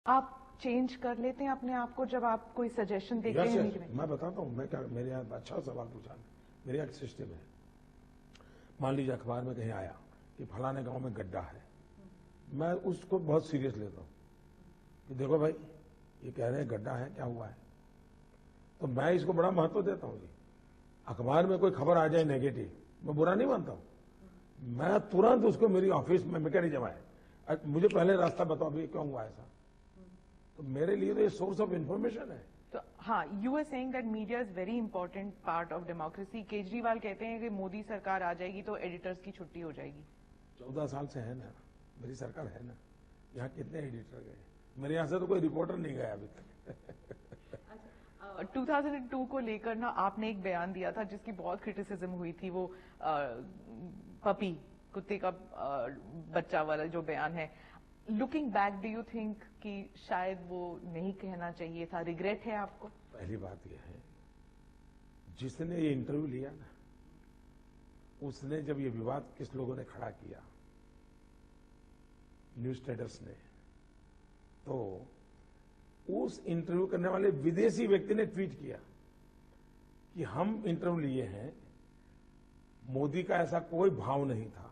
आप चेंज कर लेते हैं अपने आप को जब आप कोई सजेशन देखते हैं? yes, मैं बताता हूँ मैं क्या, मेरे यहाँ अच्छा सवाल पूछा। मेरे यहाँ एक सिस्टम है। मान लीजिए अखबार में कहीं आया कि फलाने गांव में गड्ढा है, मैं उसको बहुत सीरियस लेता हूँ कि देखो भाई ये कह रहे हैं गड्ढा है, क्या हुआ है, तो मैं इसको बड़ा महत्व देता हूँ जी। अखबार में कोई खबर आ जाए नेगेटिव, मैं बुरा नहीं मानता हूँ, मैं तुरंत उसको मेरी ऑफिस में मैकेनिज्म है, मुझे पहले रास्ता बताओ अभी क्यों हुआ ऐसा, तो मेरे लिए तो ये सोर्स ऑफ इंफॉर्मेशन है। तो हाँ, you are saying that media is very important part of democracy. Kejriwal कहते हैं कि मोदी सरकार आ जाएगी तो एडिटर्स की छुट्टी हो जाएगी। 14 साल से है ना, मेरी सरकार है ना, यहाँ कितने एडिटर गए, मेरे यहाँ से तो कोई रिपोर्टर नहीं गया अभी तक। 2002 को लेकर ना आपने एक बयान दिया था जिसकी बहुत क्रिटिसिज्म हुई थी, वो पपी कुत्ते का बच्चा वाला जो बयान है। Looking back, do you think कि शायद वो नहीं कहना चाहिए था? रिग्रेट है आपको? पहली बात यह है, जिसने ये इंटरव्यू लिया ना, उसने जब ये विवाद किस लोगों ने खड़ा किया, न्यूज ट्रेडर्स ने, तो उस इंटरव्यू करने वाले विदेशी व्यक्ति ने ट्वीट किया कि हम इंटरव्यू लिए हैं, मोदी का ऐसा कोई भाव नहीं था।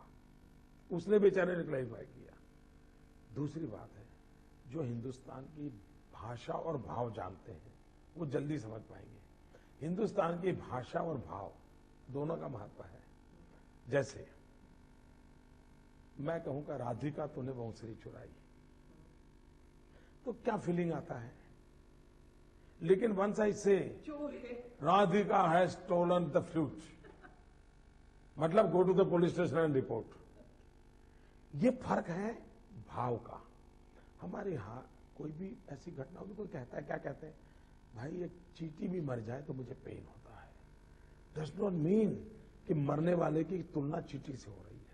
उसने बेचारे ने क्लैरिफाई किया। दूसरी बात है, जो हिंदुस्तान की भाषा और भाव जानते हैं वो जल्दी समझ पाएंगे। हिंदुस्तान की भाषा और भाव दोनों का महत्व है। जैसे मैं कहूंगा राधिका तूने बांसुरी चुराई, तो क्या फीलिंग आता है, लेकिन वन साइड से Radhika has stolen the flute, मतलब go to the police station and report. ये फर्क है भाव का। हमारे यहां कोई भी ऐसी घटना होगी, कोई कहता है, क्या कहते हैं, भाई एक चींटी भी मर जाए तो मुझे पेन होता है। डज नॉट मीन कि मरने वाले की तुलना चींटी से हो रही है।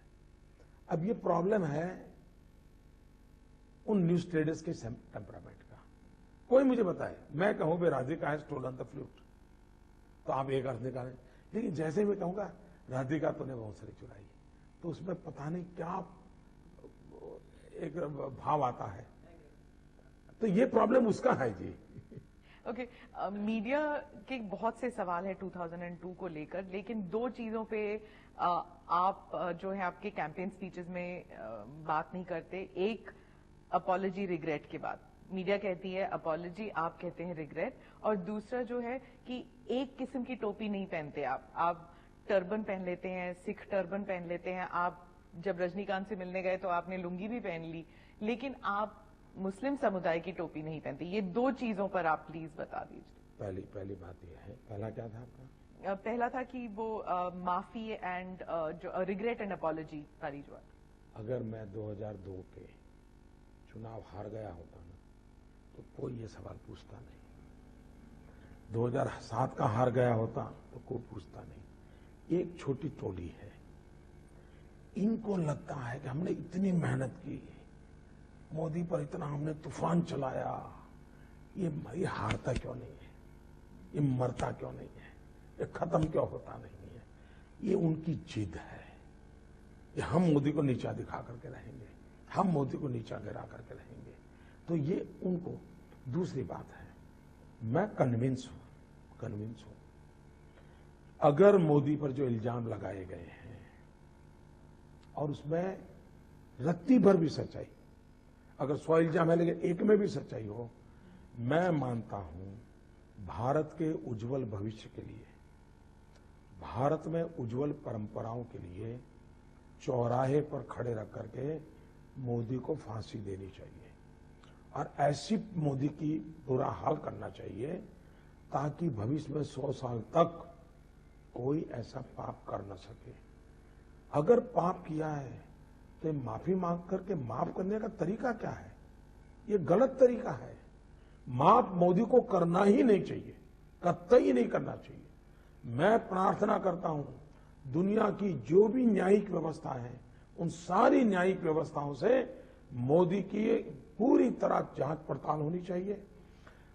अब ये प्रॉब्लम है उन न्यूज ट्रेडर्स के टेम्परामेंट का। कोई मुझे बताए, मैं कहूं भाई राधिका है स्टोलन द फ्लूट, तो आप एक अर्थ निकालें, लेकिन जैसे मैं कहूंगा राधिका तूने बांसुरी चुराई, तो उसमें पता नहीं क्या एक भाव आता है। तो ये प्रॉब्लम उसका है जी। ओके, मीडिया के बहुत से सवाल है 2002 को लेकर, लेकिन दो चीजों पे आप जो है आपके कैंपेन स्पीचेस में बात नहीं करते। एक, अपॉलजी रिग्रेट के बाद मीडिया कहती है अपॉलजी, आप कहते हैं रिग्रेट। और दूसरा जो है कि एक किस्म की टोपी नहीं पहनते आप टर्बन पहन लेते हैं, सिख टर्बन पहन लेते हैं। आप जब रजनीकांत से मिलने गए तो आपने लुंगी भी पहन ली, लेकिन आप मुस्लिम समुदाय की टोपी नहीं पहनते। ये दो चीजों पर आप प्लीज बता दीजिए। पहली बात यह है, पहला क्या था आपका? पहला था कि वो माफी एंड जो रिग्रेट एंड अपॉलजी वाली जो। अगर मैं 2002 के चुनाव हार गया होता ना, तो कोई ये सवाल पूछता नहीं। 2007 का हार गया होता तो कोई पूछता नहीं। एक छोटी टोली है, इनको लगता है कि हमने इतनी मेहनत की, मोदी पर इतना हमने तूफान चलाया, ये हारता क्यों नहीं है, ये मरता क्यों नहीं है, ये खत्म क्यों होता नहीं है। ये उनकी जिद है कि हम मोदी को नीचा दिखा करके रहेंगे, हम मोदी को नीचा गिरा करके रहेंगे। तो ये उनको। दूसरी बात है, मैं कन्विंस हूं अगर मोदी पर जो इल्जाम लगाए गए हैं और उसमें रत्ती भर भी सच्चाई, अगर 100 इल्जाम है लेकिन एक में भी सच्चाई हो, मैं मानता हूं भारत के उज्जवल भविष्य के लिए, भारत में उज्जवल परंपराओं के लिए चौराहे पर खड़े रख करके मोदी को फांसी देनी चाहिए और ऐसी मोदी की बुरा हाल करना चाहिए ताकि भविष्य में 100 साल तक कोई ऐसा पाप कर न सके। अगर पाप किया है तो माफी मांग करके माफ करने का तरीका क्या है? ये गलत तरीका है। माफ मोदी को करना ही नहीं चाहिए, कतई नहीं करना चाहिए। मैं प्रार्थना करता हूं दुनिया की जो भी न्यायिक व्यवस्था है, उन सारी न्यायिक व्यवस्थाओं से मोदी की पूरी तरह जांच पड़ताल होनी चाहिए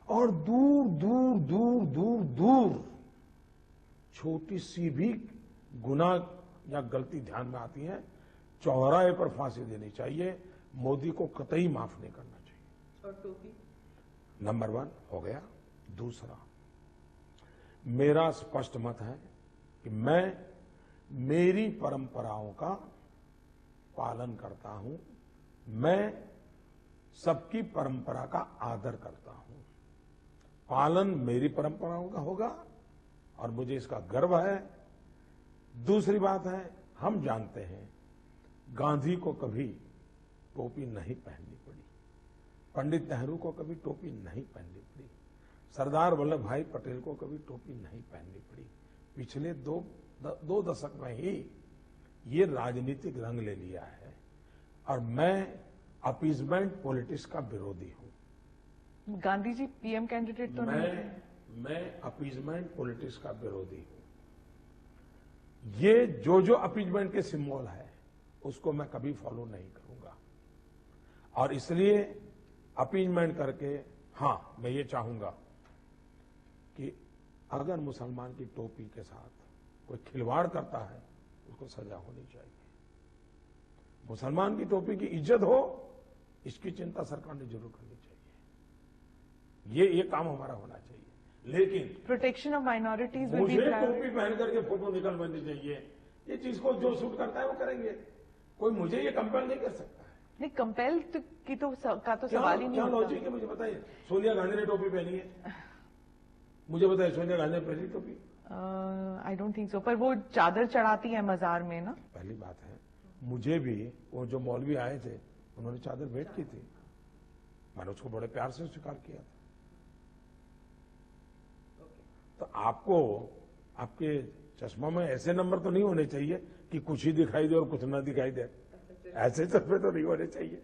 और दूर दूर दूर दूर दूर छोटी सी भी गुनाह या गलती ध्यान में आती है, चौराहे पर फांसी देनी चाहिए। मोदी को कतई माफ नहीं करना चाहिए। और टोपी? नंबर 1 हो गया। दूसरा, मेरा स्पष्ट मत है कि मैं मेरी परंपराओं का पालन करता हूं, मैं सबकी परंपरा का आदर करता हूं। पालन मेरी परंपराओं का होगा और मुझे इसका गर्व है। दूसरी बात है, हम जानते हैं गांधी को कभी टोपी नहीं पहननी पड़ी, पंडित नेहरू को कभी टोपी नहीं पहननी पड़ी, सरदार वल्लभ भाई पटेल को कभी टोपी नहीं पहननी पड़ी। पिछले दो दशक में ही ये राजनीतिक रंग ले लिया है और मैं अपीजमेंट पॉलिटिक्स का विरोधी हूं। गांधी जी पीएम कैंडिडेट तो नहीं? मैं अपीजमेंट पॉलिटिक्स का विरोधी हूं। ये जो अपीजमेंट के सिंबल है उसको मैं कभी फॉलो नहीं करूंगा और इसलिए अपीजमेंट करके, हां, मैं ये चाहूंगा कि अगर मुसलमान की टोपी के साथ कोई खिलवाड़ करता है उसको सजा होनी चाहिए। मुसलमान की टोपी की इज्जत हो, इसकी चिंता सरकार ने जरूर करनी चाहिए। ये काम हमारा होना चाहिए। लेकिन प्रोटेक्शन ऑफ माइनॉरिटीज, मुझे टोपी पहन करके फोटो निकलवानी चाहिए, ये चीज को जो सूट करता है वो करेंगे, कोई मुझे ये कंपेल नहीं कर सकता है। नहीं, कंपेल की तो सवाल ही नहीं क्या होता। लॉजिक है मुझे बताइए। सोनिया गांधी ने टोपी पहनी है, मुझे बताइए सोनिया गांधी ने पहनी टोपी? आई डोंट थिंक सो, पर वो चादर चढ़ाती है मजार में ना। पहली बात है, मुझे भी वो जो मौलवी आए थे उन्होंने चादर भेंट की थी, मैंने उसको बड़े प्यार से स्वीकार किया था। तो आपको आपके चश्मा में ऐसे नंबर तो नहीं होने चाहिए कि कुछ ही दिखाई दे और कुछ ना दिखाई दे, ऐसे चश्मे तो नहीं होने चाहिए।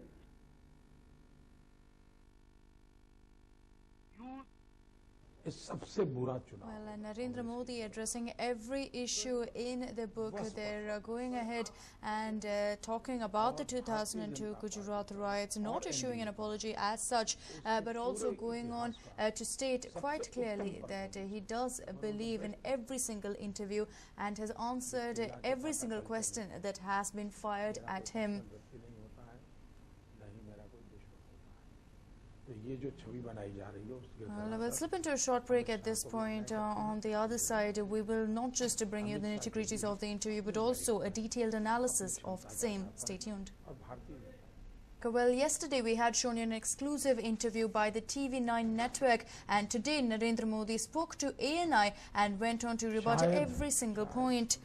सबसे बुरा चुनाव। Well, Narendra Modi addressing every issue in the book. They're going ahead and talking about the 2002 Gujarat riots, not issuing an apology as such, but also going on to state quite clearly that he does believe in every single interview and has answered every single question that has been fired at him. Well, we'll slip into a short break at this point. On the other side, we will not just bring you the nitty-gritties of the interview, but also a detailed analysis of the same. Stay tuned. Well, yesterday we had shown you an exclusive interview by the TV9 network, and today Narendra Modi spoke to ANI and went on to rebut every single point.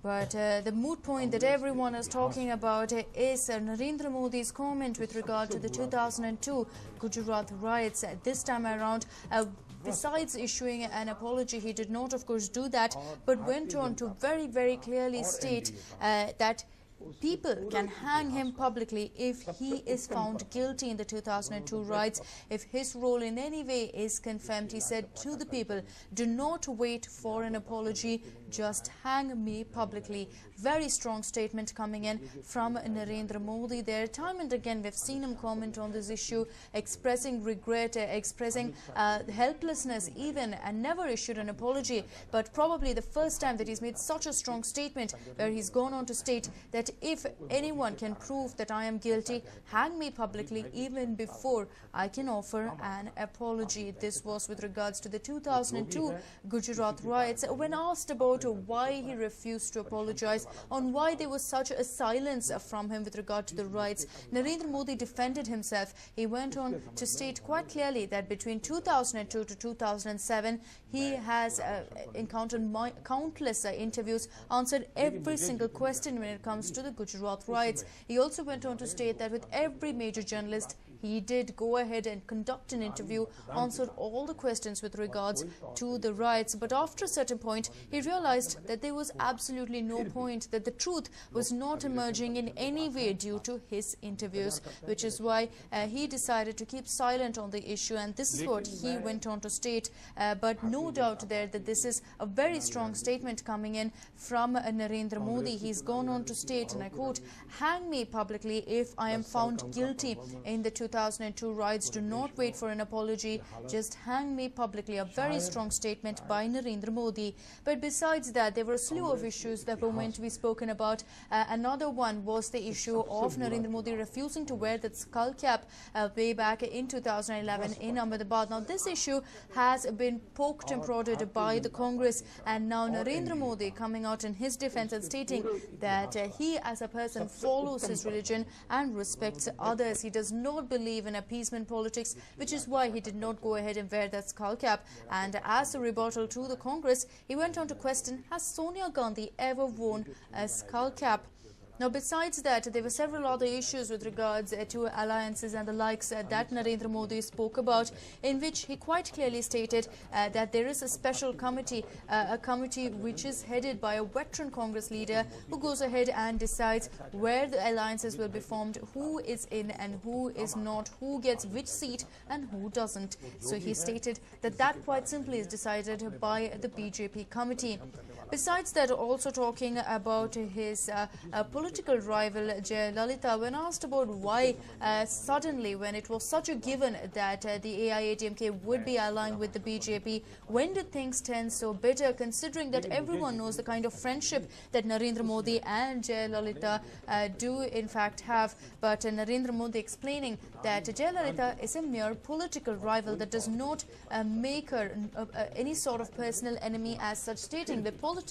But the moot point that everyone is talking about is Narendra Modi's comment with regard to the 2002 Gujarat riots. This time around, besides issuing an apology, he did not, of course, do that, but went on to very, very clearly state that people can hang him publicly if he is found guilty in the 2002 riots, if his role in any way is confirmed. He said to the people, do not wait for an apology, just hang me publicly. Very strong statement coming in from Narendra Modi there. Time and again we've seen him comment on this issue, expressing regret, expressing helplessness even, and never issued an apology. But probably the first time that he's made such a strong statement where he's gone on to state that if anyone can prove that I am guilty, hang me publicly even before I can offer an apology. This was with regards to the 2002 Gujarat riots. When asked about why he refused to apologize, on why there was such a silence from him with regard to the riots, Narendra Modi defended himself. He went on to state quite clearly that between 2002 to 2007, he has encountered countless interviews, answered every single question when it comes to the Gujarat riots. He also went on to state that with every major journalist, he did go ahead and conduct an interview, answered all the questions with regards to the riots. But after a certain point, he realized that there was absolutely no point, that the truth was not emerging in any way due to his interviews, which is why he decided to keep silent on the issue. And this is what he went on to state. But no doubt there that this is a very strong statement coming in from Narendra Modi. He's gone on to state, and I quote, hang me publicly if I am found guilty in the 2002 riots, do not wait for an apology, just hang me publicly. A very strong statement by Narendra Modi. But besides that, there were a slew of issues that were meant to be spoken about. Another one was the issue of Narendra Modi refusing to wear that skull cap way back in 2011 in Ahmedabad. Now, this issue has been poked and prodded by the Congress, and now Narendra Modi coming out in his defense and stating that he as a person follows his religion and respects others. He does not believe in appeasement politics, which is why he did not go ahead and wear that skull cap. And as a rebuttal to the Congress, he went on to question, has Sonia Gandhi ever worn a skull cap? Now, besides that, there were several other issues with regards to alliances and the likes that Narendra Modi spoke about, in which he quite clearly stated that there is a special committee, a committee which is headed by a veteran Congress leader who goes ahead and decides where the alliances will be formed, who is in and who is not, who gets which seat and who doesn't. So he stated that that quite simply is decided by the BJP committee. Besides that, also talking about his political rival Jayalalitha, when asked about why suddenly, when it was such a given that the AIADMK would be allying with the BJP, when did things turn so bitter, considering that everyone knows the kind of friendship that Narendra Modi and Jayalalitha do in fact have. But Narendra Modi explaining that Jayalalitha is a mere political rival that does not make her any sort of personal enemy as such, stating that politics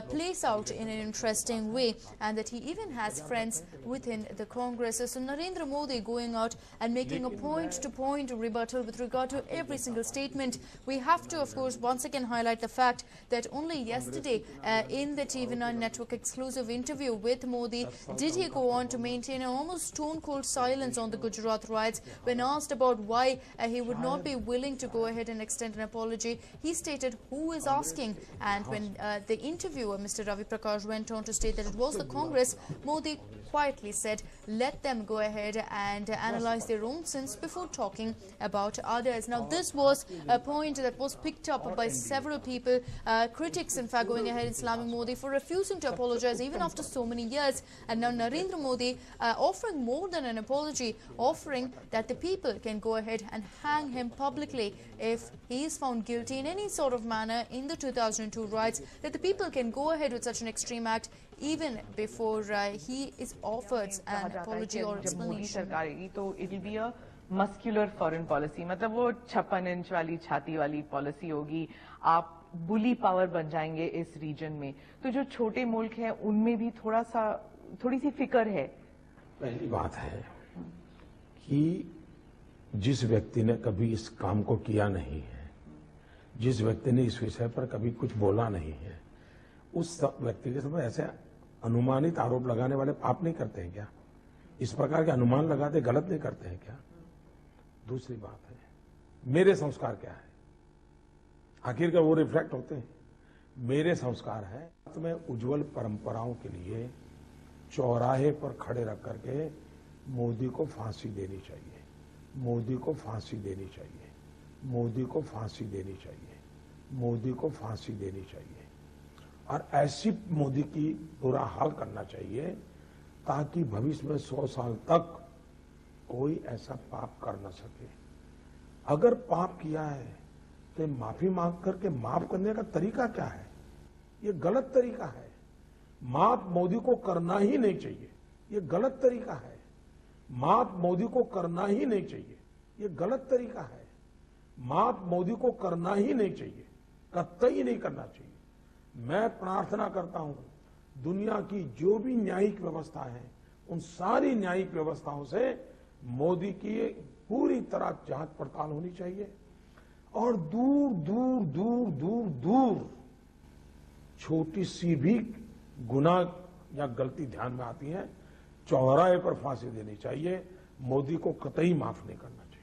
plays out in an interesting way and that he even has friends within the Congress. So Narendra Modi going out and making a point-to-point rebuttal with regard to every single statement. We have to, of course, once again highlight the fact that only yesterday in the TV9 network exclusive interview with Modi did he go on to maintain an almost stone-cold silence on the Gujarat riots. When asked about why he would not be willing to go ahead and extend an apology, he stated, who is asking? And when the interviewer, Mr. Ravi Prakash, went on to state that it was the Congress, Modi quietly said, let them go ahead and analyze their own sins before talking about others. Now, this was a point that was picked up by several people, critics in fact going ahead and slamming Modi for refusing to apologize even after so many years. And now Narendra Modi offering more than an apology, offering that the people can go ahead and hang him publicly if he is found guilty in any sort of manner in the 2002 riots, that the people can go ahead with such an extreme act even before he is offered an apology or explanation. So it will be a muscular foreign policy, मतलब वो 56 inch वाली छाती वाली policy होगी, आप बुली power बन जाएंगे इस रीजन में. तो जो छोटे मुल्क हैं उनमें भी थोड़ी सी फिक्र है. पहली बात है कि जिस व्यक्ति ने कभी इस काम को किया नहीं है, जिस व्यक्ति ने इस विषय पर कभी कुछ बोला नहीं है, उस व्यक्ति के साथ ऐसे अनुमानित आरोप लगाने वाले पाप नहीं करते हैं क्या? इस प्रकार के अनुमान लगाते गलत नहीं करते हैं क्या? दूसरी बात है, मेरे संस्कार क्या है? आखिरकार वो रिफ्लेक्ट होते हैं. मेरे संस्कार है मैं उज्जवल परंपराओं के लिए चौराहे पर खड़े रख करके मोदी को फांसी देनी चाहिए, मोदी को फांसी देनी चाहिए, मोदी को फांसी देनी चाहिए, मोदी को फांसी देनी चाहिए, और ऐसी मोदी की बुरा हाल करना चाहिए ताकि भविष्य में 100 साल तक कोई ऐसा पाप कर न सके. अगर पाप किया है तो माफी मांग करके माफ करने का तरीका क्या है? ये गलत तरीका है. माफ मोदी को करना ही नहीं चाहिए, ये गलत तरीका है. माफ मोदी को करना ही नहीं चाहिए, ये गलत तरीका है. माफ मोदी को करना ही नहीं चाहिए, कतई नहीं करना चाहिए. मैं प्रार्थना करता हूं दुनिया की जो भी न्यायिक व्यवस्था है उन सारी न्यायिक व्यवस्थाओं से मोदी की पूरी तरह जांच पड़ताल होनी चाहिए, और दूर दूर दूर दूर दूर छोटी सी भी गुनाह या गलती ध्यान में आती है, चौराहे पर फांसी देनी चाहिए. मोदी को कतई माफ नहीं करना चाहिए.